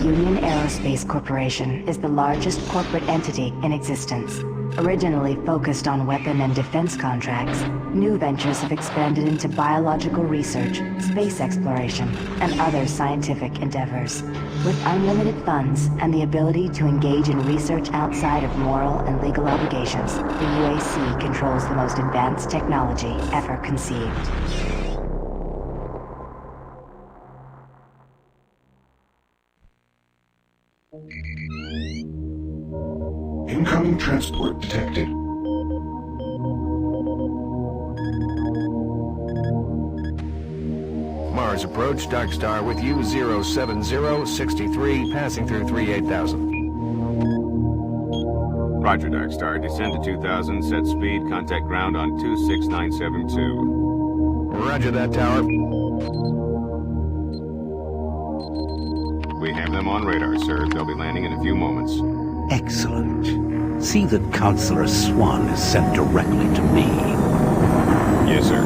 Union Aerospace Corporation is the largest corporate entity in existence. Originally focused on weapon and defense contracts, new ventures have expanded into biological research, space exploration, and other scientific endeavors. With unlimited funds and the ability to engage in research outside of moral and legal obligations, the UAC controls the most advanced technology ever conceived. Incoming transport detected. Mars approach, Dark Star with you, 07063, passing through 38,000. Roger, Dark Star. Descend to 2000, set speed, contact ground on 26972. Roger that, Tower. We have them on radar, sir. They'll be landing in a few moments. Excellent. See that Counselor Swan is sent directly to me. Yes, sir.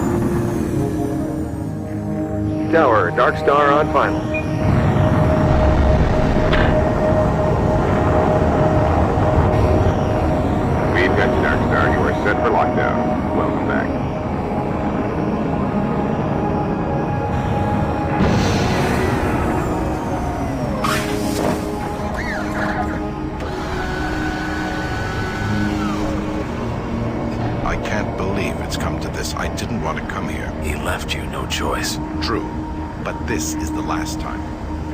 Tower, Dark Star on final. We've got you, Dark Star. You are set for lockdown. Welcome back. I can't believe it's come to this. I didn't want to come here. He left you no choice. True, but this is the last time.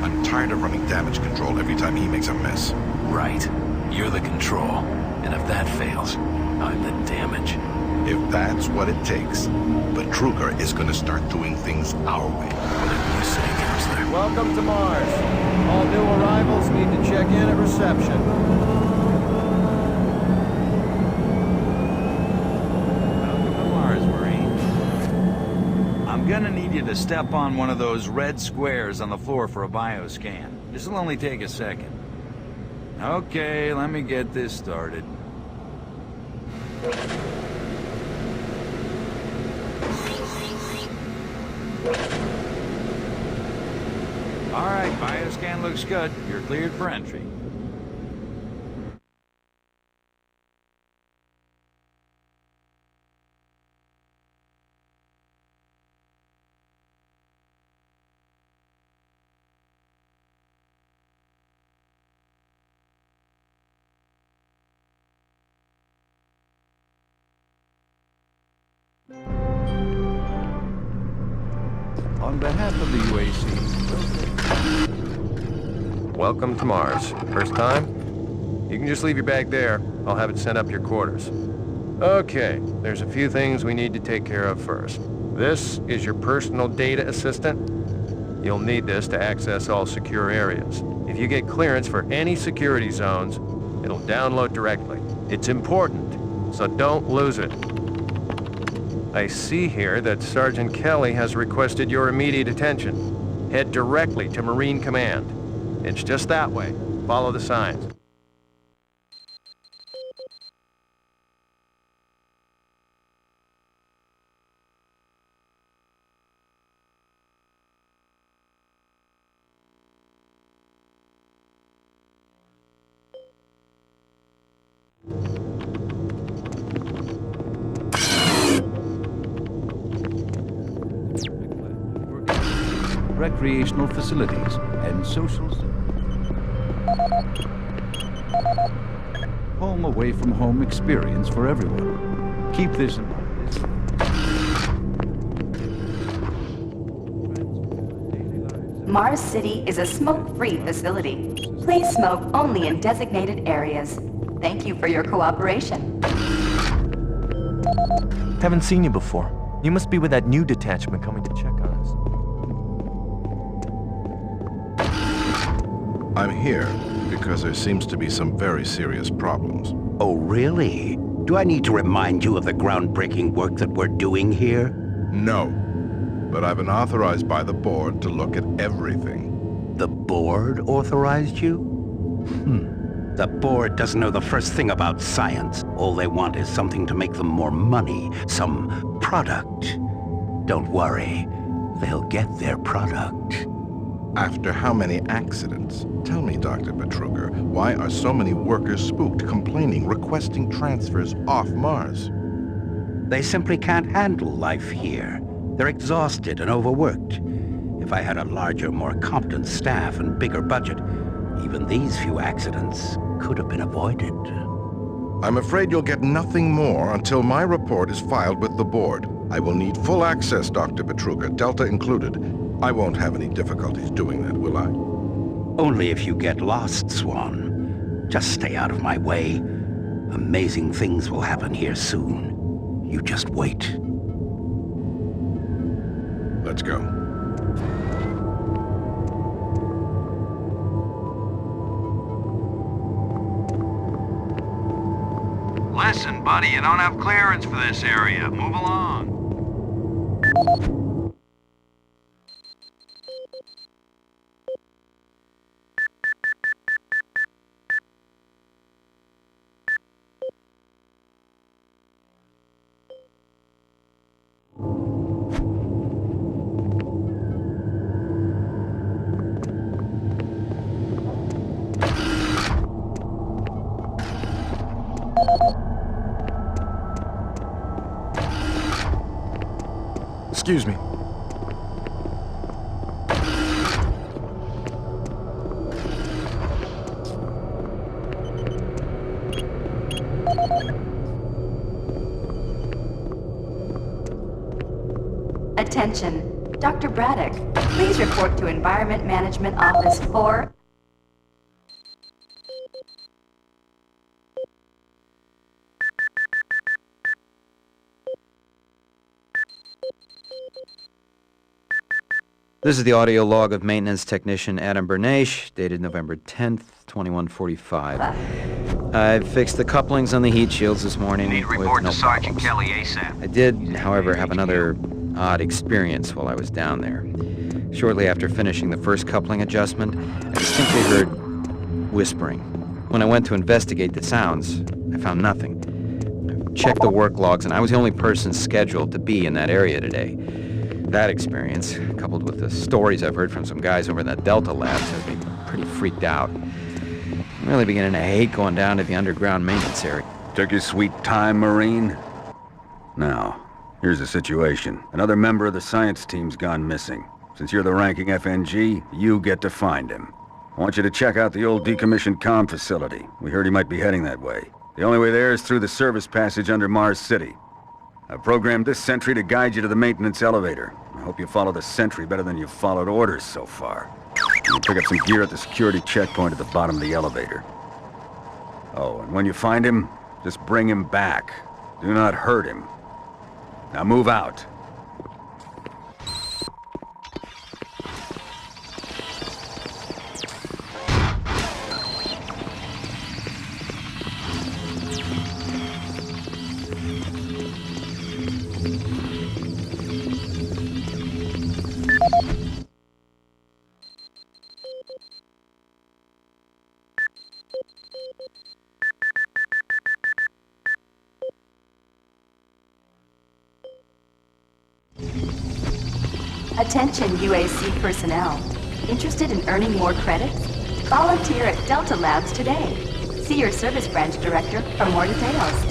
I'm tired of running damage control every time he makes a mess. Right. You're the control. And if that fails, I'm the damage. If that's what it takes. But Kruger is going to start doing things our way. Whatever you say, Counselor. Welcome to Mars. All new arrivals need to check in at reception. I'm gonna need you to step on one of those red squares on the floor for a bioscan. This'll only take a second. Okay, let me get this started. Alright, bioscan looks good. You're cleared for entry. On behalf of the UAC... Welcome to Mars. First time? You can just leave your bag there. I'll have it sent up your quarters. Okay, there's a few things we need to take care of first. This is your personal data assistant. You'll need this to access all secure areas. If you get clearance for any security zones, it'll download directly. It's important, so don't lose it. I see here that Sergeant Kelly has requested your immediate attention. Head directly to Marine Command. It's just that way. Follow the signs. Recreational facilities and social... Home away from home experience for everyone. Keep this in mind. Mars City is a smoke-free facility. Please smoke only in designated areas. Thank you for your cooperation. Haven't seen you before. You must be with that new detachment coming to check on us. I'm here because there seems to be some very serious problems. Oh, really? Do I need to remind you of the groundbreaking work that we're doing here? No, but I've been authorized by the board to look at everything. The board authorized you? The board doesn't know the first thing about science. All they want is something to make them more money, some product. Don't worry, they'll get their product. After how many accidents? Tell me, Dr. Betruger, why are so many workers spooked, complaining, requesting transfers off Mars? They simply can't handle life here. They're exhausted and overworked. If I had a larger, more competent staff and bigger budget, even these few accidents could have been avoided. I'm afraid you'll get nothing more until my report is filed with the board. I will need full access, Dr. Betruger, Delta included. I won't have any difficulties doing that, will I? Only if you get lost, Swan. Just stay out of my way. Amazing things will happen here soon. You just wait. Let's go. Listen, buddy, you don't have clearance for this area. Move along. Excuse me. Attention. Dr. Braddock, please report to Environment Management Office 4. This is the audio log of maintenance technician Adam Bernache, dated November 10th, 2145. I've fixed the couplings on the heat shields this morning. Need with report no to Sergeant problems. Kelly ASAP. I did, however, have another odd experience while I was down there. Shortly after finishing the first coupling adjustment, I distinctly heard whispering. When I went to investigate the sounds, I found nothing. I checked the work logs, and I was the only person scheduled to be in that area today. That experience, coupled with the stories I've heard from some guys over in that Delta Labs, has me pretty freaked out. I'm really beginning to hate going down to the underground maintenance area. Took your sweet time, Marine? Now, here's the situation. Another member of the science team's gone missing. Since you're the ranking FNG, you get to find him. I want you to check out the old decommissioned comm facility. We heard he might be heading that way. The only way there is through the service passage under Mars City. I've programmed this sentry to guide you to the maintenance elevator. I hope you follow the sentry better than you've followed orders so far. You can pick up some gear at the security checkpoint at the bottom of the elevator. Oh, and when you find him, just bring him back. Do not hurt him. Now move out. Attention UAC personnel. Interested in earning more credits? Volunteer at Delta Labs today. See your service branch director for more details.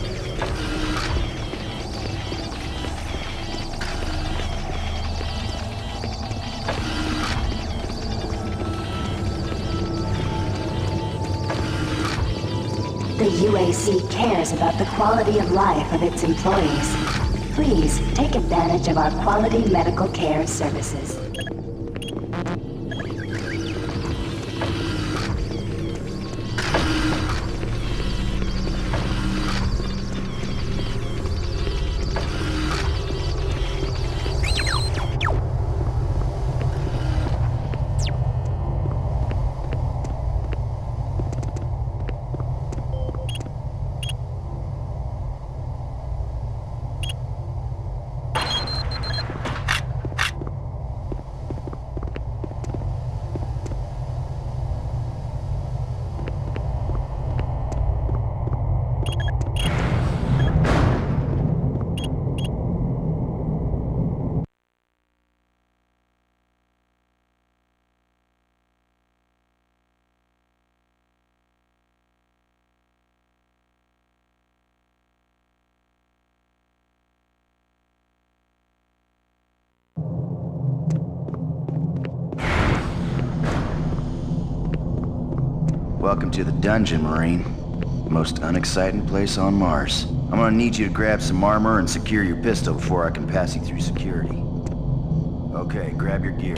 The UAC cares about the quality of life of its employees. Please take advantage of our quality medical care services. Welcome to the dungeon, Marine. The most unexciting place on Mars. I'm gonna need you to grab some armor and secure your pistol before I can pass you through security. Okay, grab your gear.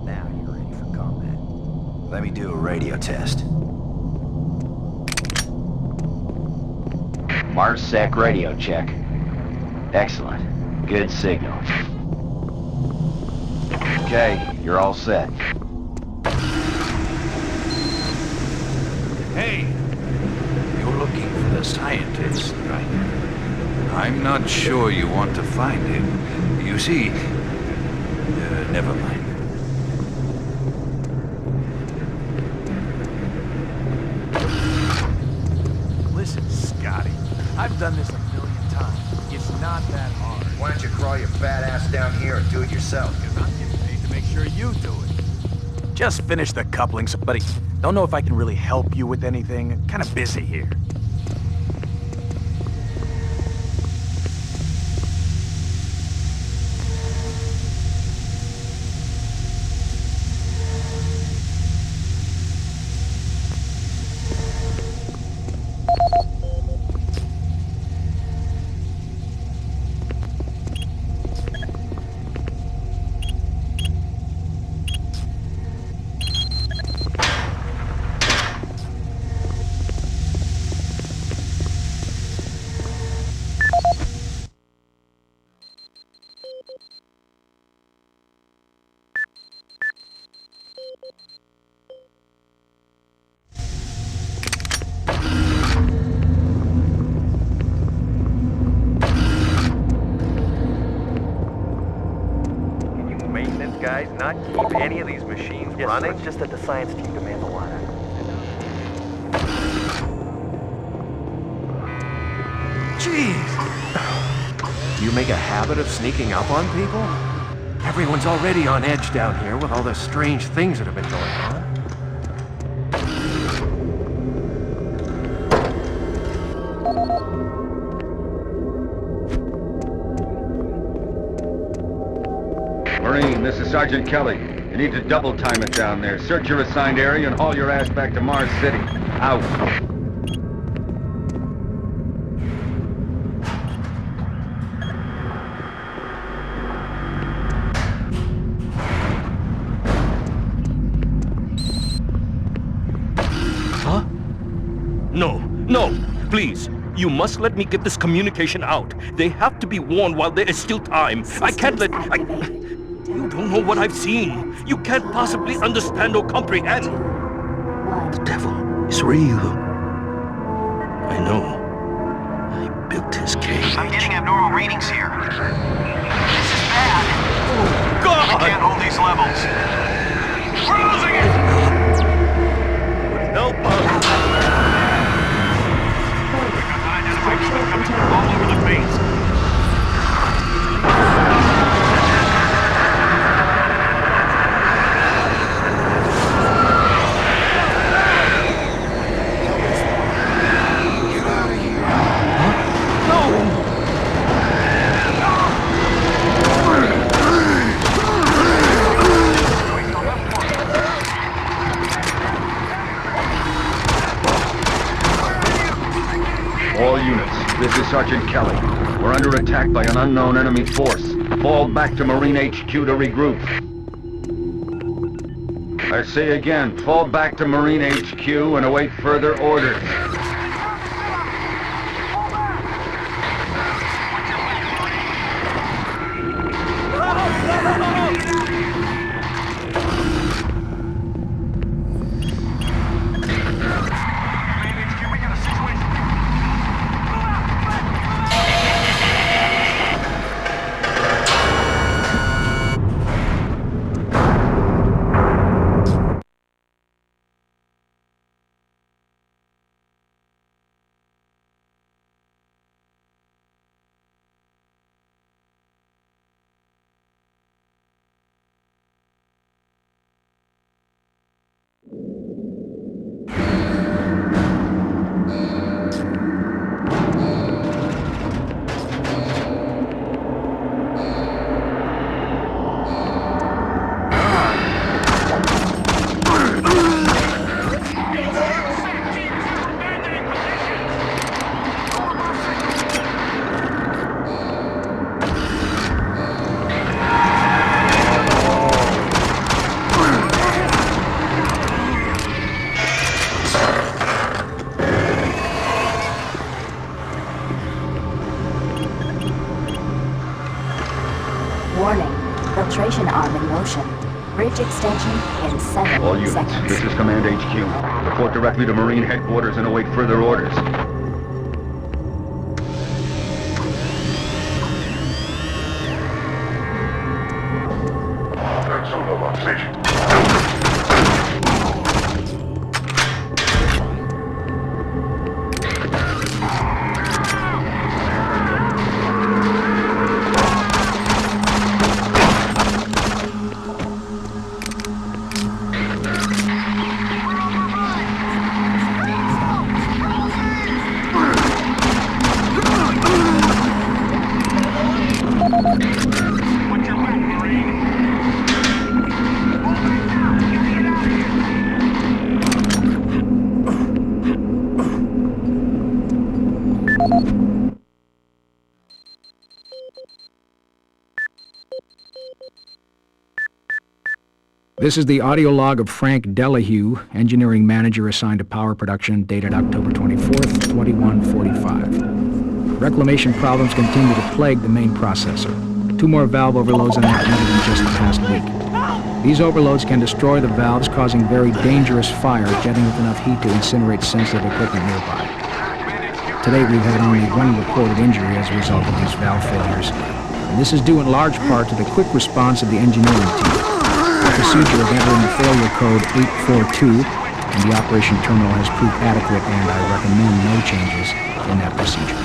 Now you're ready for combat. Let me do a radio test. MarsSec radio check. Excellent. Good signal. Okay, you're all set. Hey! You're looking for the scientist, right? I'm not sure you want to find him. You see... never mind. Listen, Scotty. I've done this a million times. It's not that hard. Why don't you crawl your fat ass down here and do it yourself? Because I'm getting paid to make sure you do it. Just finish the couplings, buddy. Don't know if I can really help you with anything. Kind of busy here. Guys, not keep any of these machines running? It's just that the science team demands a lot. Jeez! Do you make a habit of sneaking up on people? Everyone's already on edge down here with all the strange things that have been going on. Marine, this is Sergeant Kelly. You need to double time it down there. Search your assigned area and haul your ass back to Mars City. Out. Huh? No, please. You must let me get this communication out. They have to be warned while there is still time. I can't let... You don't know what I've seen. You can't possibly understand or comprehend. The devil is real. I know. I built his cage. I'm getting abnormal readings here. This is bad. Oh, God! I can't hold these levels. We're losing it! Help us! Unidentified stuff coming through all over the base. All units, this is Sergeant Kelly. We're under attack by an unknown enemy force. Fall back to Marine HQ to regroup. I say again, fall back to Marine HQ and await further orders. Communication arm in motion. Bridge extension in 7 All units, seconds. this is Command HQ. Report directly to Marine Headquarters and await further orders. This is the audio log of Frank Delahue, engineering manager assigned to power production, dated October 24th, 2145. Reclamation problems continue to plague the main processor. 2 more valve overloads on that unit in just the past week. These overloads can destroy the valves, causing very dangerous fire, jetting with enough heat to incinerate sensitive equipment nearby. Today we've had only 1 reported injury as a result of these valve failures, and this is due in large part to the quick response of the engineering team. The procedure of entering the failure code 842 and the operation terminal has proved adequate, and I recommend no changes in that procedure.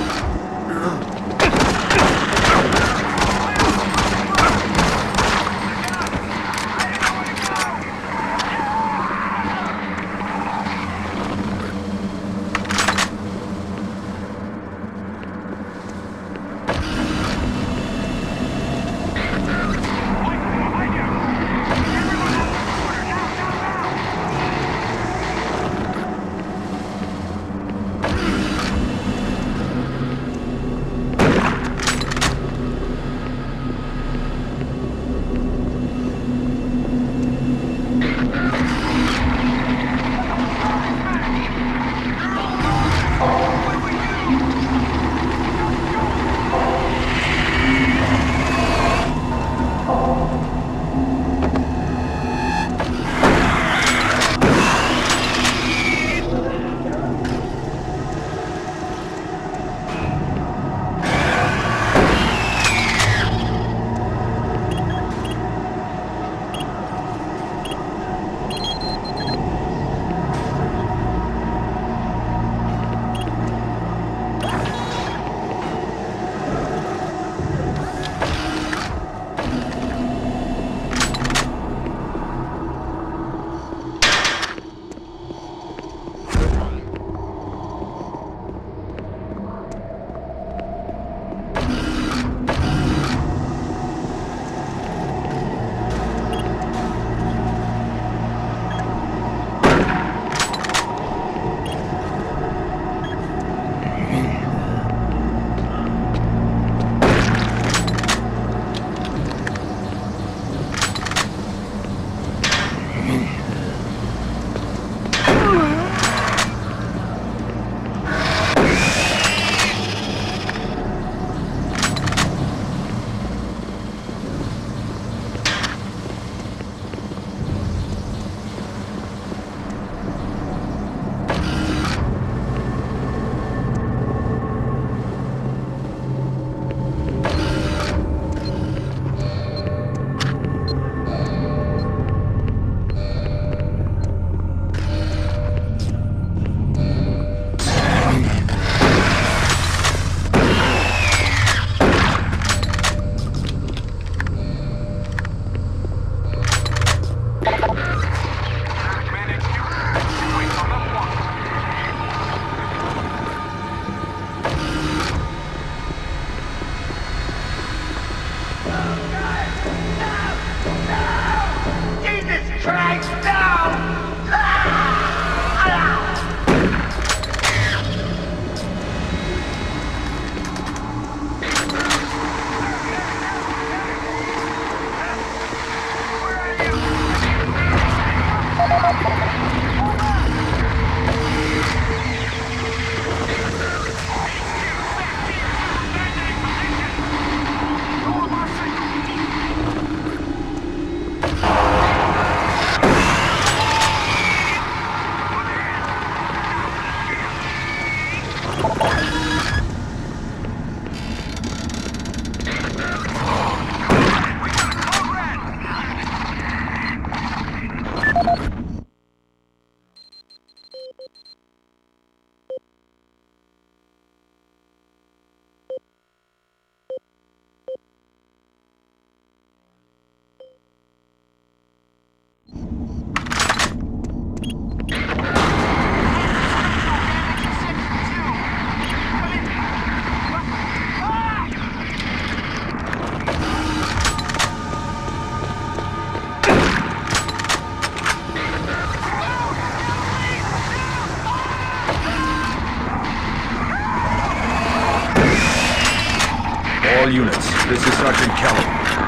All units, this is Sergeant Kelly.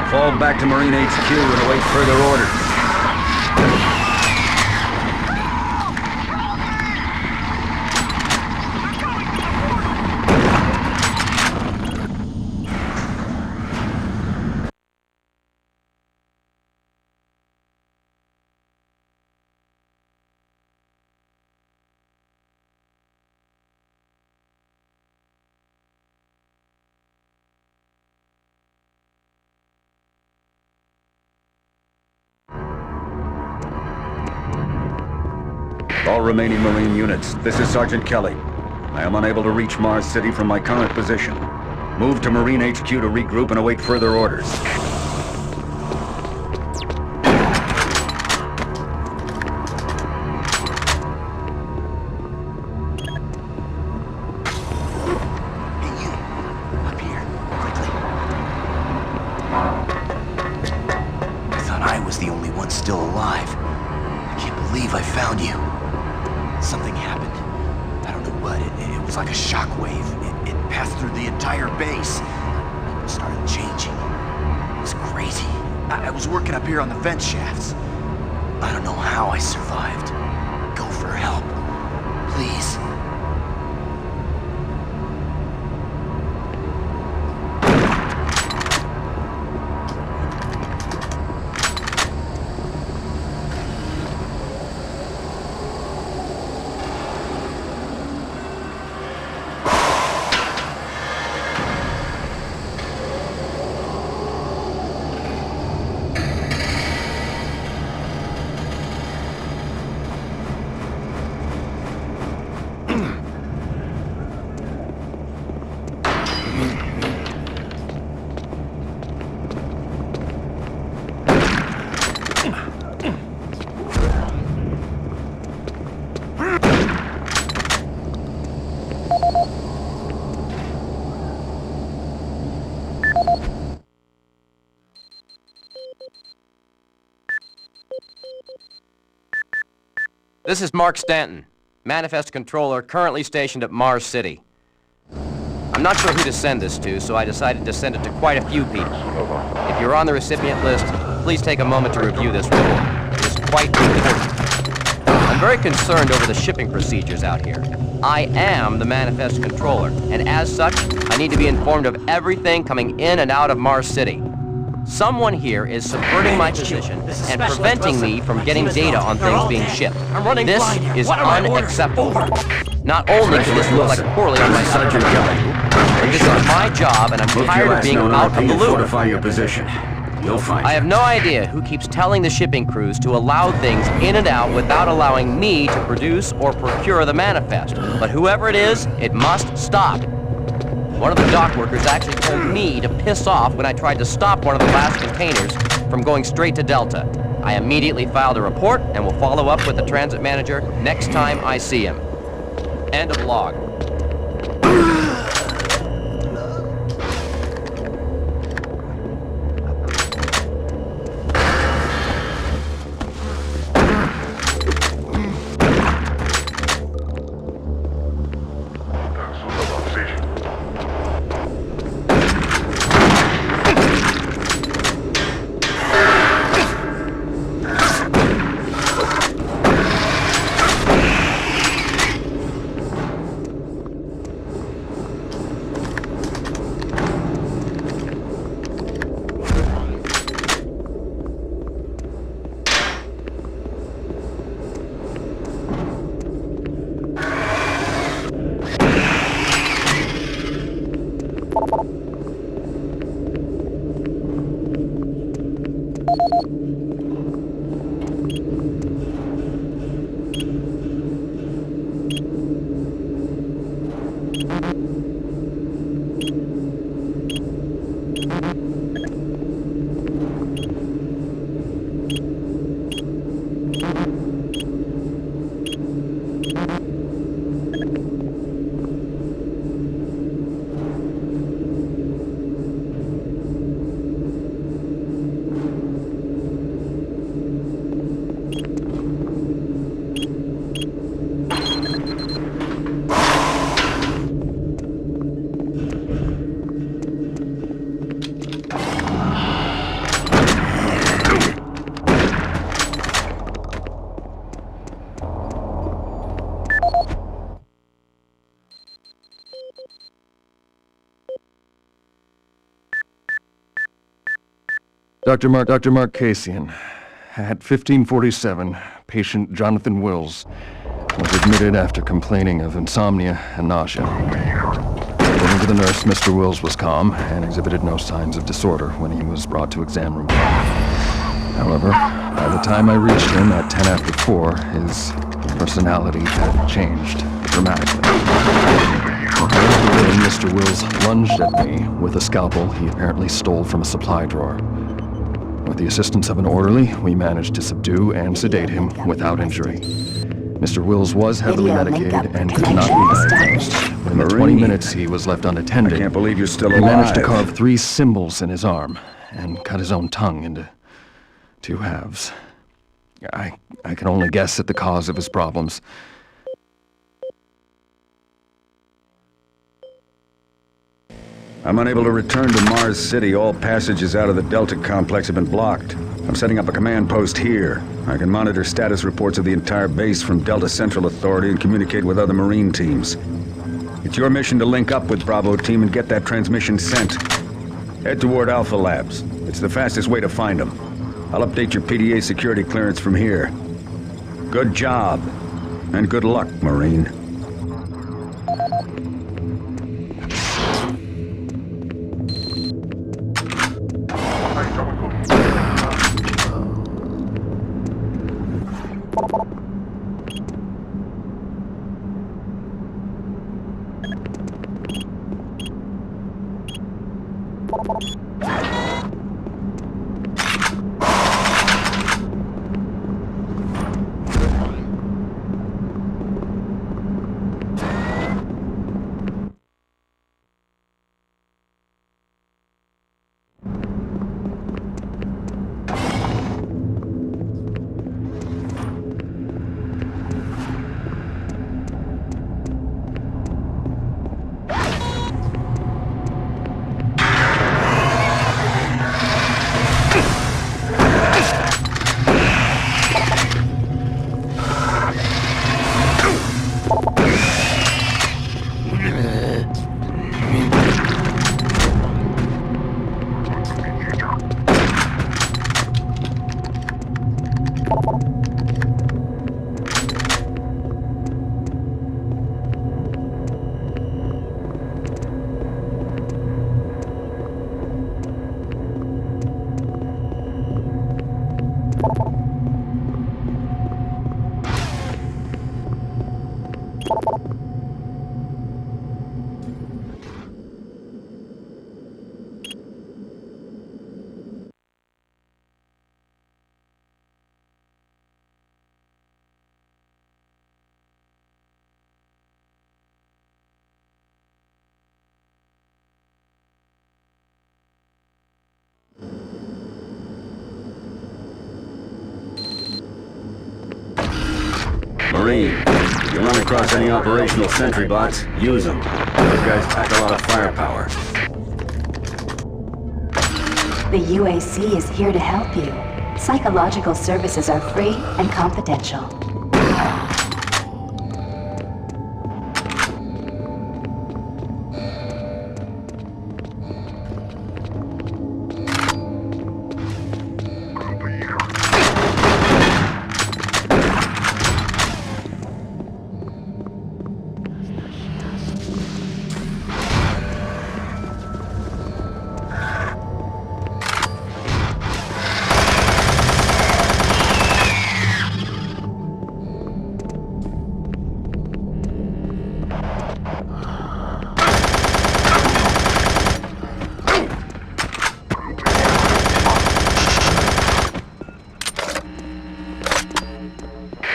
Fall back to Marine HQ and await further orders. All remaining Marine units, this is Sergeant Kelly. I am unable to reach Mars City from my current position. Move to Marine HQ to regroup and await further orders. I thought I was the only one still alive. I can't believe I found you. Something happened. I don't know what. It was like a shockwave. It passed through the entire base. People started changing. It was crazy. I was working up here on the vent shafts. I don't know how I survived. Go for help. Please. This is Mark Stanton, Manifest Controller, currently stationed at Mars City. I'm not sure who to send this to, so I decided to send it to quite a few people. If you're on the recipient list, please take a moment to review this report. It is quite important. I'm very concerned over the shipping procedures out here. I am the Manifest Controller, and as such, I need to be informed of everything coming in and out of Mars City. Someone here is subverting my position and preventing me from getting data on things being shipped. This is unacceptable. Not only does this look like poorly on my subject, but this is my job and I'm tired of being out of the loop. Fortify your position. You'll find I have no idea who keeps telling the shipping crews to allow things in and out without allowing me to produce or procure the manifest. But whoever it is, it must stop. One of the dock workers actually told me to piss off when I tried to stop one of the last containers from going straight to Delta. I immediately filed a report and will follow up with the transit manager next time I see him. End of log. Dr. Markasian. At 1547, patient Jonathan Wills was admitted after complaining of insomnia and nausea. According to the nurse, Mr. Wills was calm and exhibited no signs of disorder when he was brought to exam room. However, by the time I reached him at 10 after 4, his personality had changed dramatically. When Mr. Wills lunged at me with a scalpel he apparently stole from a supply drawer. With the assistance of an orderly, we managed to subdue and sedate him without injury. Mr. Wills was heavily medicated and could not be diagnosed. But in the 20 minutes he was left unattended, I can't believe you're still alive. He managed to carve 3 symbols in his arm and cut his own tongue into 2 halves. I can only guess at the cause of his problems. I'm unable to return to Mars City. All passages out of the Delta complex have been blocked. I'm setting up a command post here. I can monitor status reports of the entire base from Delta Central Authority and communicate with other Marine teams. It's your mission to link up with Bravo Team and get that transmission sent. Head toward Alpha Labs. It's the fastest way to find them. I'll update your PDA security clearance from here. Good job. And good luck, Marine. Marine, if you run across any operational sentry bots, use them. Those guys pack a lot of firepower. The UAC is here to help you. Psychological services are free and confidential.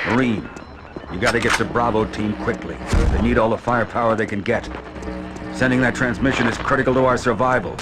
Marine, you gotta get to Bravo Team quickly. They need all the firepower they can get. Sending that transmission is critical to our survival.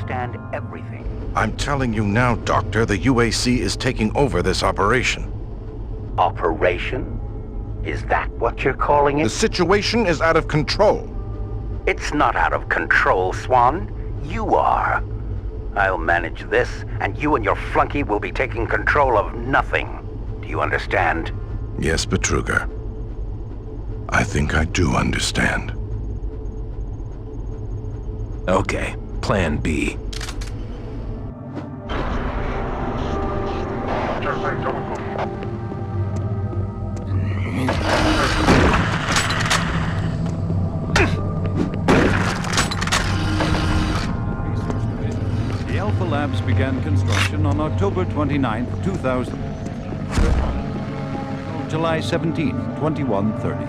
understand everything. I'm telling you now, Doctor, the UAC is taking over this operation. Operation? Is that what you're calling it? The situation is out of control. It's not out of control, Swan. You are. I'll manage this, and you and your flunky will be taking control of nothing. Do you understand? Yes, Betruger. I think I do understand. Okay, Plan B. Alpha Labs began construction on October 29, 2000. July 17, 2130.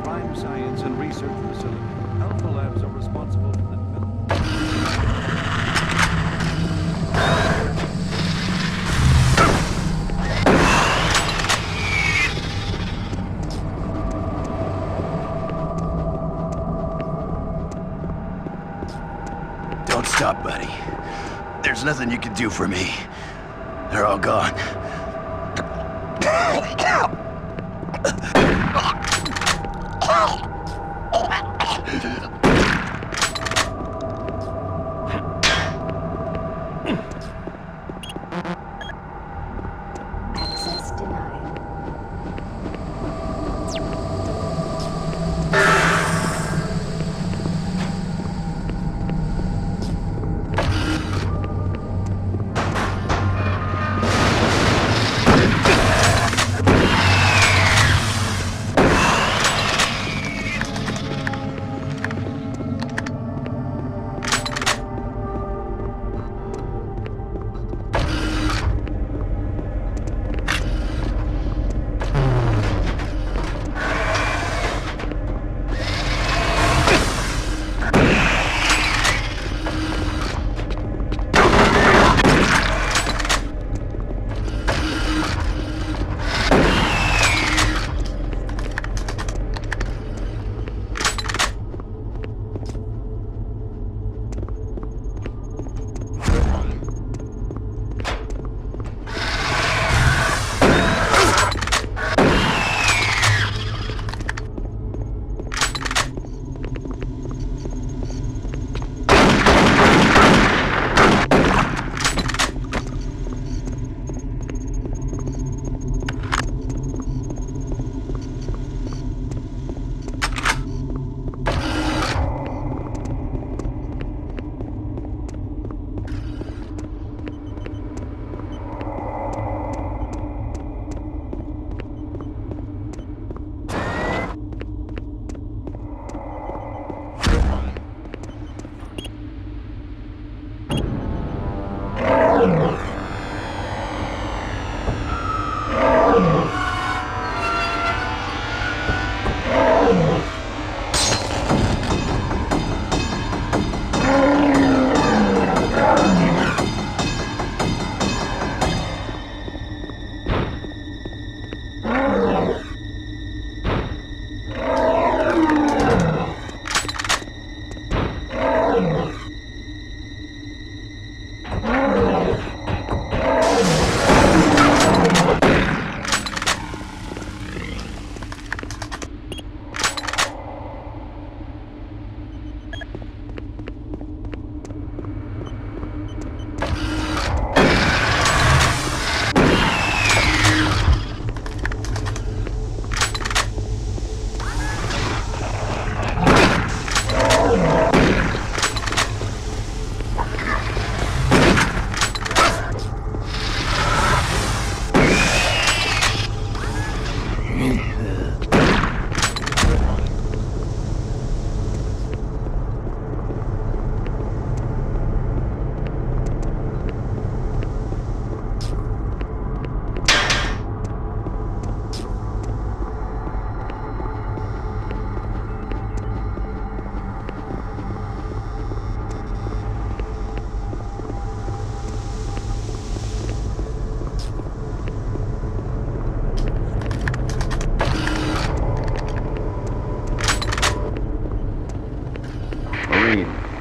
Prime Science and Research Facility. Alpha Labs are responsible for the development. Don't stop, buddy. There's nothing you can do for me. They're all gone. Access denied.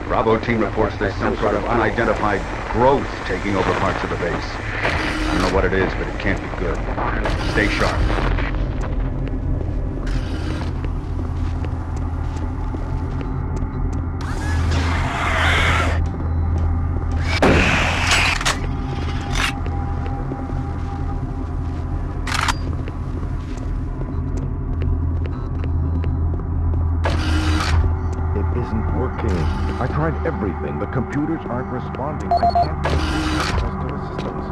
Bravo team reports there's some sort of unidentified growth taking over parts of the base. I don't know what it is, but it can't be good. Stay sharp. I tried everything. The computers aren't responding. I can't get access to the systems.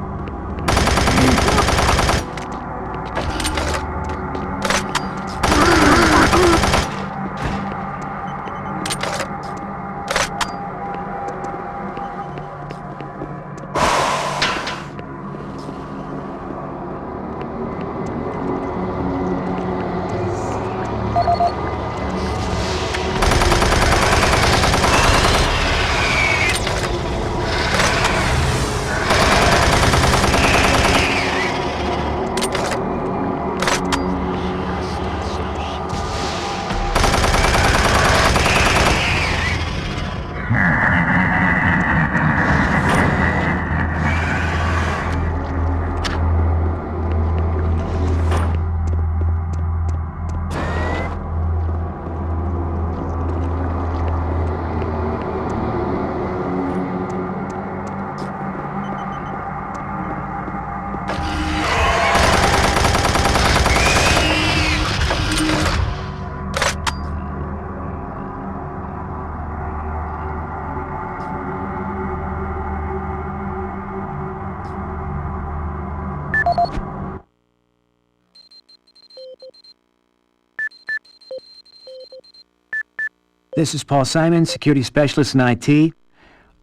This is Paul Simon, security specialist in IT.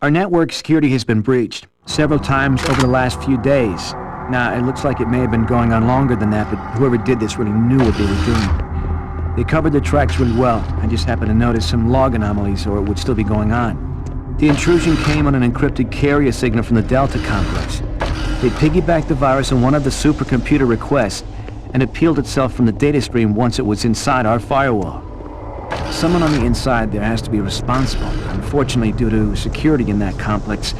Our network security has been breached several times over the last few days. Now, it looks like it may have been going on longer than that, but whoever did this really knew what they were doing. They covered their tracks really well. I just happened to notice some log anomalies, or it would still be going on. The intrusion came on an encrypted carrier signal from the Delta complex. They piggybacked the virus on one of the supercomputer requests, and it peeled itself from the data stream once it was inside our firewall. Someone on the inside there has to be responsible. Unfortunately, due to security in that complex,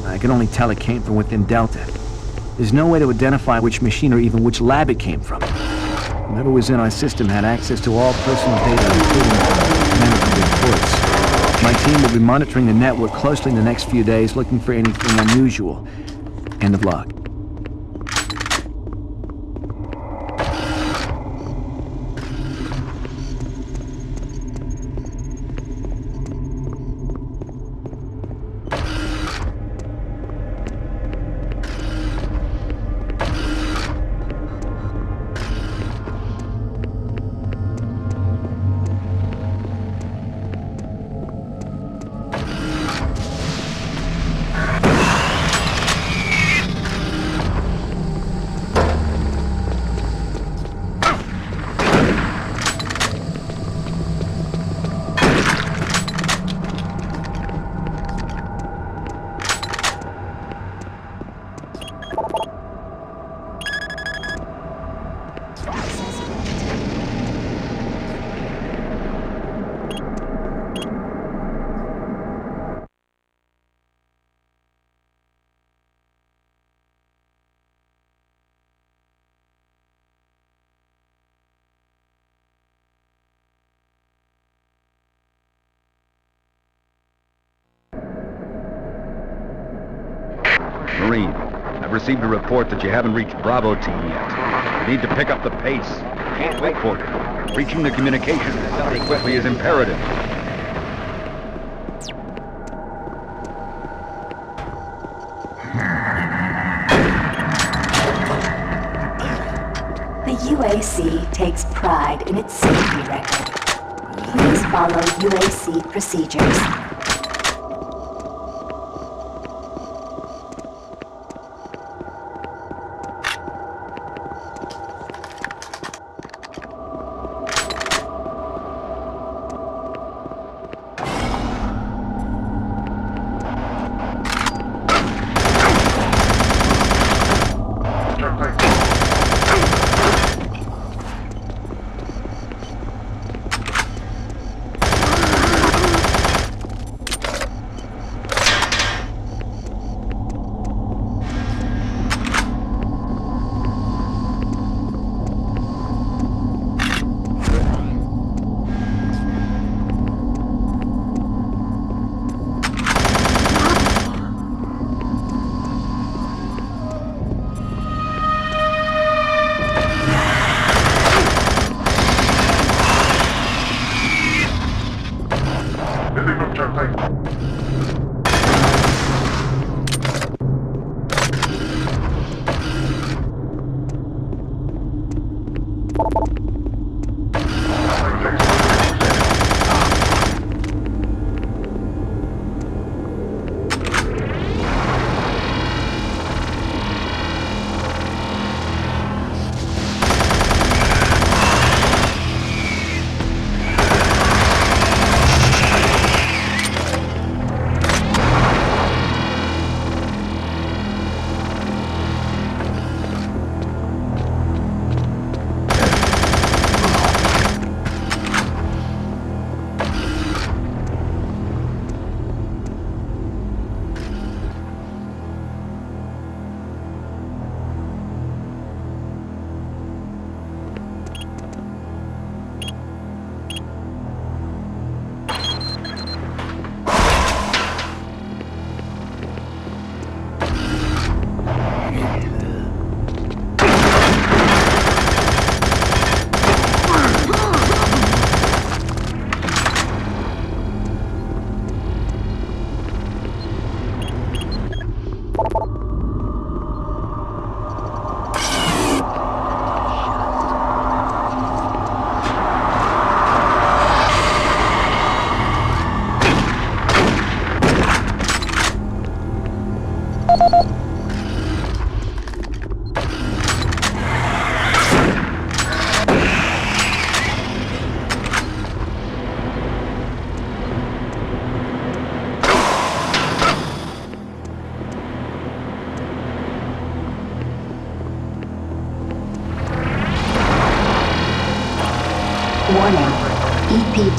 I can only tell it came from within Delta. There's no way to identify which machine or even which lab it came from. Whoever was in our system had access to all personal data, including management reports. My team will be monitoring the network closely in the next few days, looking for anything unusual. End of log. Marine, I've received a report that you haven't reached Bravo Team yet. You need to pick up the pace. Can't wait for you. Reaching the communication center quickly is imperative. The UAC takes pride in its safety record. Please follow UAC procedures.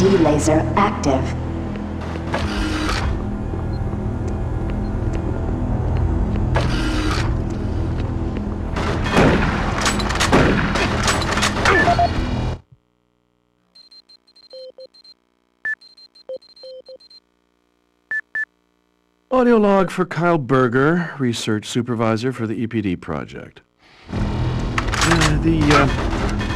EMP laser active. Audio log for Kyle Berger, research supervisor for the EPD project.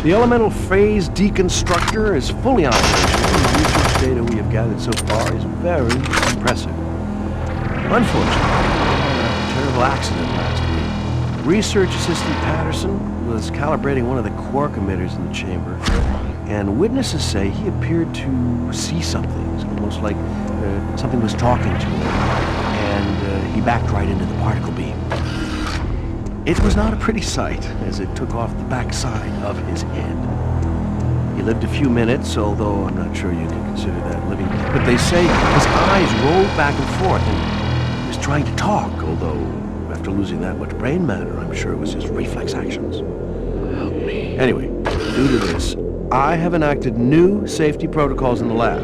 The elemental phase deconstructor is fully operational. The research data we have gathered so far is very impressive. Unfortunately, a terrible accident last week. Research assistant Patterson was calibrating one of the quark emitters in the chamber, and witnesses say he appeared to see something. It's almost like something was talking to him, and he backed right into the particle beam. It was not a pretty sight, as it took off the backside of his head. He lived a few minutes, although I'm not sure you can consider that living. But they say his eyes rolled back and forth, and he was trying to talk, although after losing that much brain matter, I'm sure it was his reflex actions. Help me. Anyway, due to this, I have enacted new safety protocols in the lab,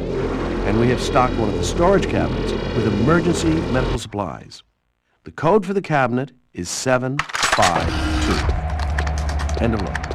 and we have stocked one of the storage cabinets with emergency medical supplies. The code for the cabinet is 752. End of log.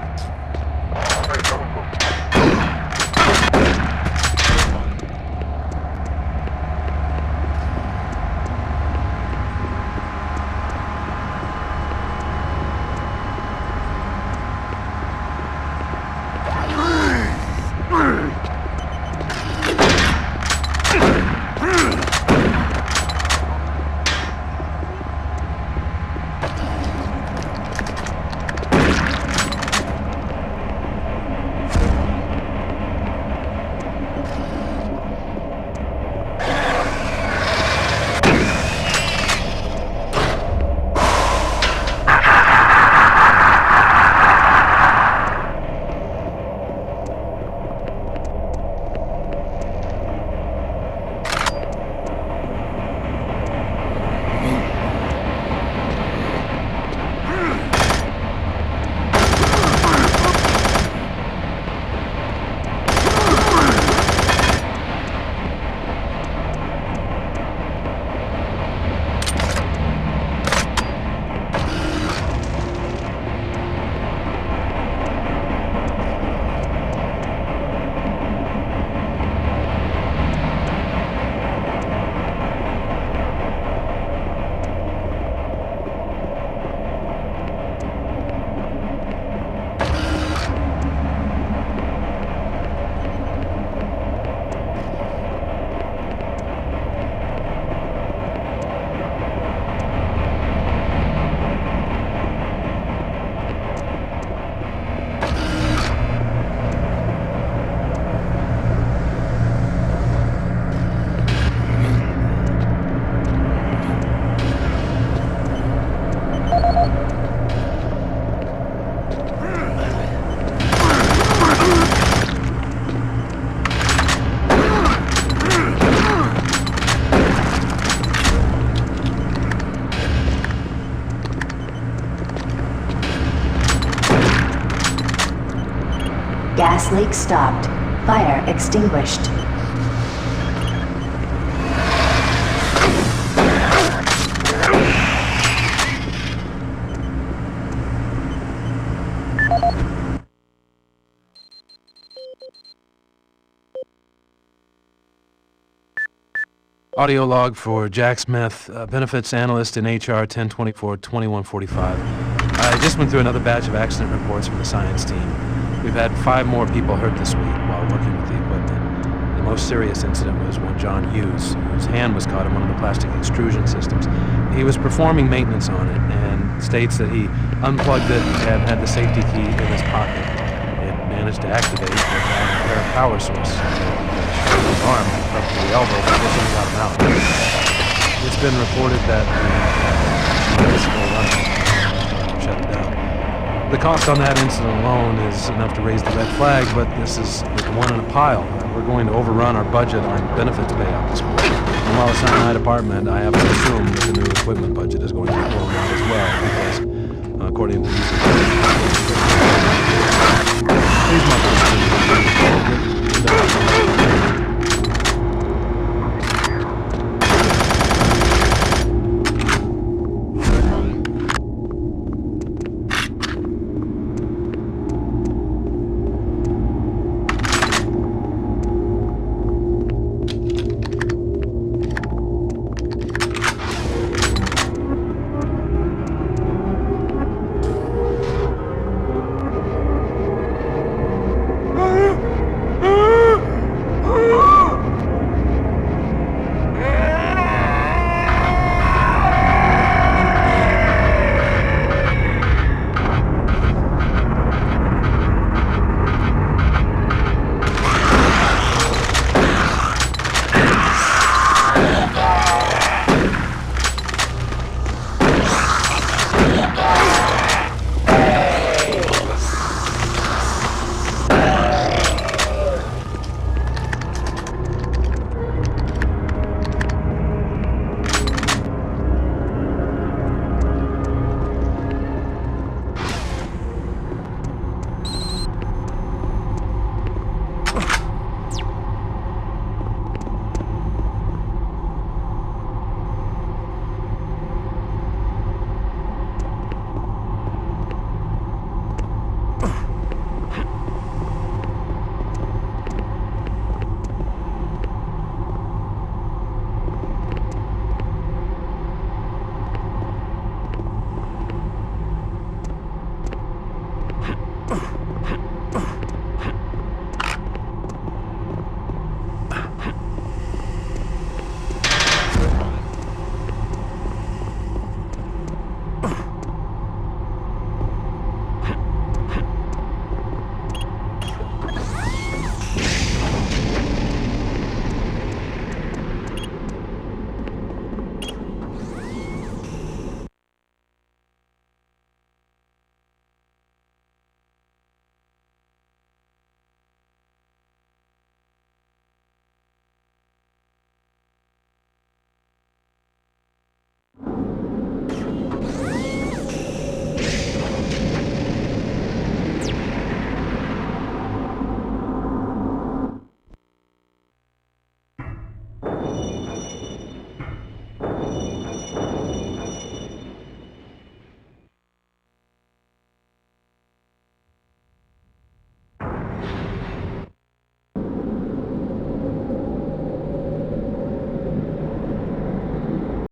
Gas leak stopped. Fire extinguished. Audio log for Jack Smith, benefits analyst in HR 1024-2145. I just went through another batch of accident reports from the science team. We've had 5 more people hurt this week while working with the equipment. The most serious incident was one John Hughes, whose hand was caught in one of the plastic extrusion systems. He was performing maintenance on it and states that he unplugged it and had the safety key in his pocket. It managed to activate without a pair of power source. His arm up to the elbow, but this one got him out. It's been reported that the is still running, shut it down. The cost on that incident alone is enough to raise the red flag, but this is one in a pile. We're going to overrun our budget on benefits payout this week. And while it's not my department, I have to assume that the new equipment budget is going to be blown out as well, because according to these please